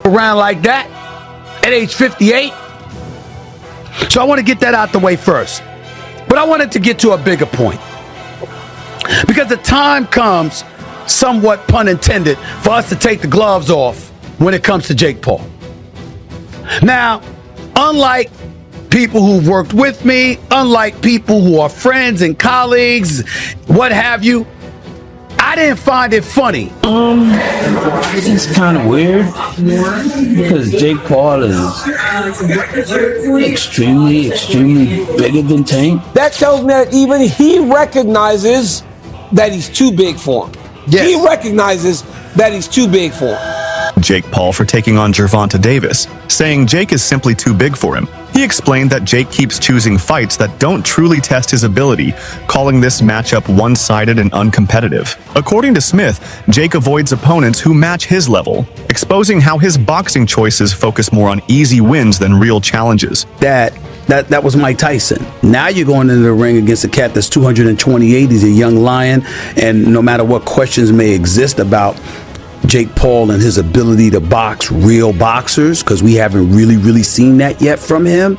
around like that at age 58. So I want to get that out the way first. But I wanted to get to a bigger point. Because the time comes, somewhat pun intended, for us to take the gloves off when it comes to Jake Paul. Now, unlike people who've worked with me, unlike people who are friends and colleagues, what have you, I didn't find it funny. It's kind of weird because Jake Paul is extremely bigger than Tank. That tells me that even he recognizes that he's too big for him. Yes. He recognizes that he's too big for him. Jake Paul for taking on Gervonta Davis, saying Jake is simply too big for him. He explained that Jake keeps choosing fights that don't truly test his ability, calling this matchup one-sided and uncompetitive. According to Smith, Jake avoids opponents who match his level, exposing how his boxing choices focus more on easy wins than real challenges. That was Mike Tyson. Now you're going into the ring against a cat that's 228. He's a young lion, and no matter what questions may exist about Jake Paul and his ability to box real boxers, because we haven't really seen that yet from him,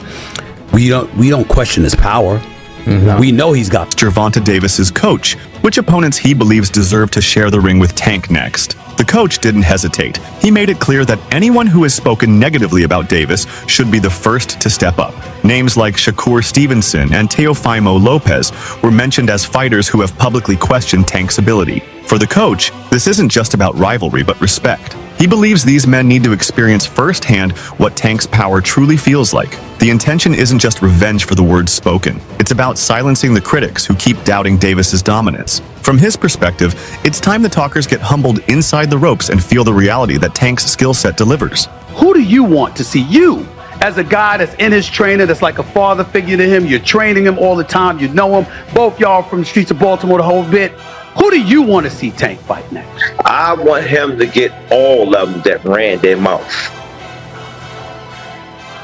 we don't question his power. Mm-hmm. We know he's got Gervonta Davis's coach, which opponents he believes deserve to share the ring with Tank next. The coach didn't hesitate. He made it clear that anyone who has spoken negatively about Davis should be the first to step up. Names like Shakur Stevenson and Teofimo Lopez were mentioned as fighters who have publicly questioned Tank's ability. For the coach, this isn't just about rivalry but respect. He believes these men need to experience firsthand what Tank's power truly feels like. The intention isn't just revenge for the words spoken. It's about silencing the critics who keep doubting Davis's dominance. From his perspective, it's time the talkers get humbled inside the ropes and feel the reality that Tank's skill set delivers. Who do you want to see? You, as a guy that's in his trainer, that's like a father figure to him, you're training him all the time, you know him, both y'all from the streets of Baltimore the whole bit. Who do you want to see Tank fight next? I want him to get all of them that ran their mouth.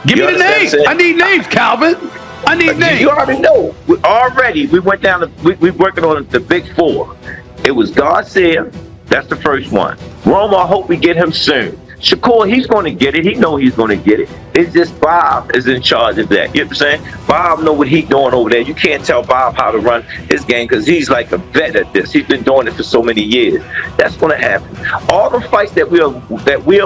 Give me the names. I need names, Calvin. I need names. You already know. We went down to, we working on the big four. It was Garcia. That's the first one. Roma, I hope we get him soon. Shakur, he's going to get it. He know he's going to get it. It's just Bob is in charge of that. You know what I'm saying? Bob know what he's doing over there. You can't tell Bob how to run his game because he's like a vet at this. He's been doing it for so many years. That's going to happen. All the fights that we'll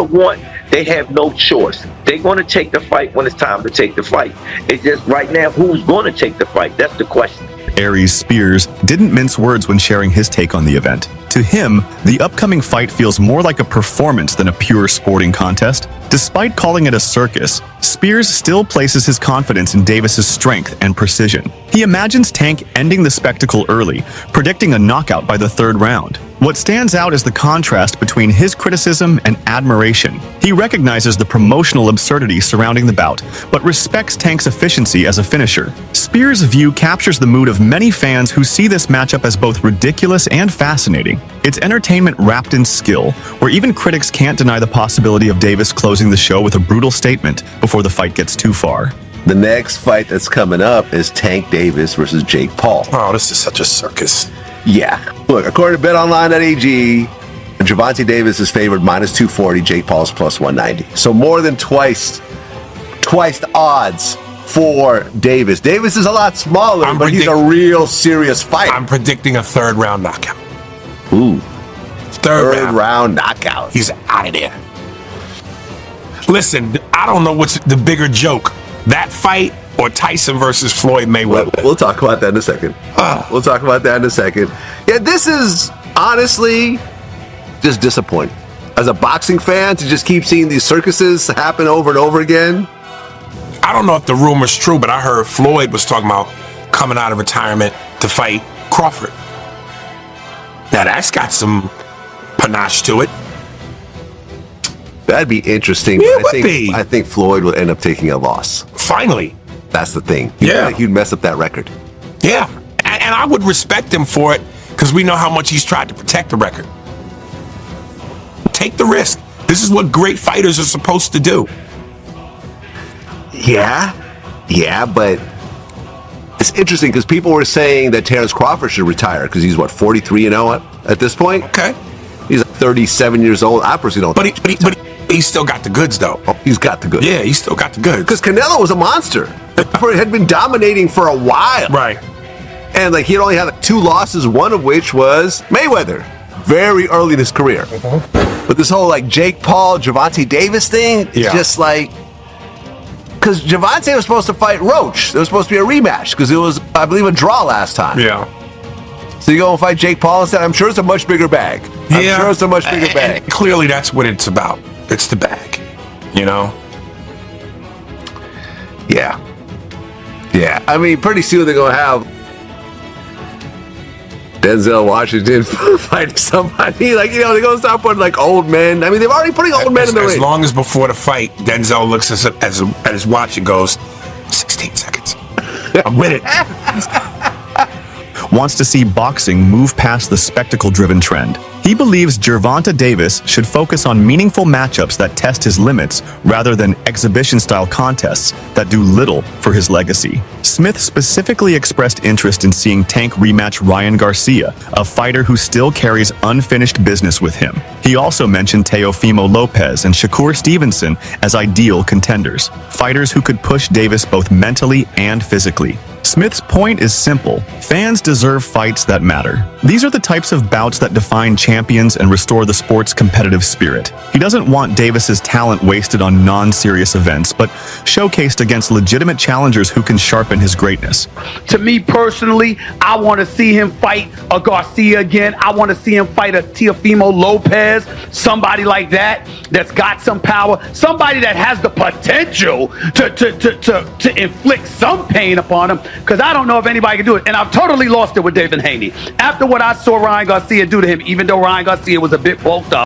want, they have no choice. They're going to take the fight when it's time to take the fight. It's just right now, who's going to take the fight? That's the question. Aries Spears didn't mince words when sharing his take on the event. To him, the upcoming fight feels more like a performance than a pure sporting contest. Despite calling it a circus, Spears still places his confidence in Davis's strength and precision. He imagines Tank ending the spectacle early, predicting a knockout by the third round. What stands out is the contrast between his criticism and admiration. He recognizes the promotional absurdity surrounding the bout, but respects Tank's efficiency as a finisher. Spears' view captures the mood of many fans who see this matchup as both ridiculous and fascinating. It's entertainment wrapped in skill, where even critics can't deny the possibility of Davis closing the show with a brutal statement before the fight gets too far. The next fight that's coming up is Tank Davis versus Jake Paul. Oh, this is such a circus. Yeah. Look, according to BetOnline.ag, Gervonta Davis is favored minus 240, Jake Paul's plus 190. So more than twice the odds for Davis. Davis is a lot smaller, but he's a real serious fighter. I'm predicting a third round knockout. Ooh. Third round knockout. He's out of there. Listen, I don't know what's the bigger joke, that fight or Tyson versus Floyd Mayweather. We'll talk about that in a second. We'll talk about that in a second. Yeah, this is honestly just disappointing. As a boxing fan, to just keep seeing these circuses happen over and over again. I don't know if the rumor's true, but I heard Floyd was talking about coming out of retirement to fight Crawford. Now that's got some panache to it. That'd be interesting. I think Floyd will end up taking a loss. Finally. That's the thing. He'd mess up that record. Yeah. And I would respect him for it because we know how much he's tried to protect the record. Take the risk. This is what great fighters are supposed to do. Yeah, but it's interesting because people were saying that Terrence Crawford should retire because he's 43-0 at this point. Okay. He's 37 years old. I personally don't. He's still got the goods, though. He's got the goods. Yeah, he's still got the goods. Because Canelo was a monster. He had been dominating for a while. Right. And like he only had 2 losses, one of which was Mayweather, very early in his career. But this whole like Jake Paul, Gervonta Davis thing, it's just like, because Gervonta was supposed to fight Roach. There was supposed to be a rematch because it was, I believe, a draw last time. Yeah. So you go and fight Jake Paul instead? I'm sure it's a much bigger bag. I'm sure it's a much bigger bag. And clearly that's what it's about. It's the bag, you know? Yeah. Yeah. I mean, pretty soon they're going to have Denzel Washington fighting somebody. Like, you know, they're going to start putting like old men. I mean, they're already putting old men in the ring. As long as before the fight, Denzel looks at his watch and goes, 16 seconds. I'm with it. Wants to see boxing move past the spectacle-driven trend. He believes Gervonta Davis should focus on meaningful matchups that test his limits rather than exhibition-style contests that do little for his legacy. Smith specifically expressed interest in seeing Tank rematch Ryan Garcia, a fighter who still carries unfinished business with him. He also mentioned Teofimo Lopez and Shakur Stevenson as ideal contenders, fighters who could push Davis both mentally and physically. Smith's point is simple. Fans deserve fights that matter. These are the types of bouts that define champions and restore the sport's competitive spirit. He doesn't want Davis's talent wasted on non-serious events, but showcased against legitimate challengers who can sharpen his greatness. To me personally, I want to see him fight a Garcia again. I want to see him fight a Teofimo Lopez, somebody like that that's got some power, somebody that has the potential to inflict some pain upon him, because I don't know if anybody can do it. And I've totally lost it with David Haney. After what I saw Ryan Garcia do to him, even though Ryan Garcia was a bit bulked up,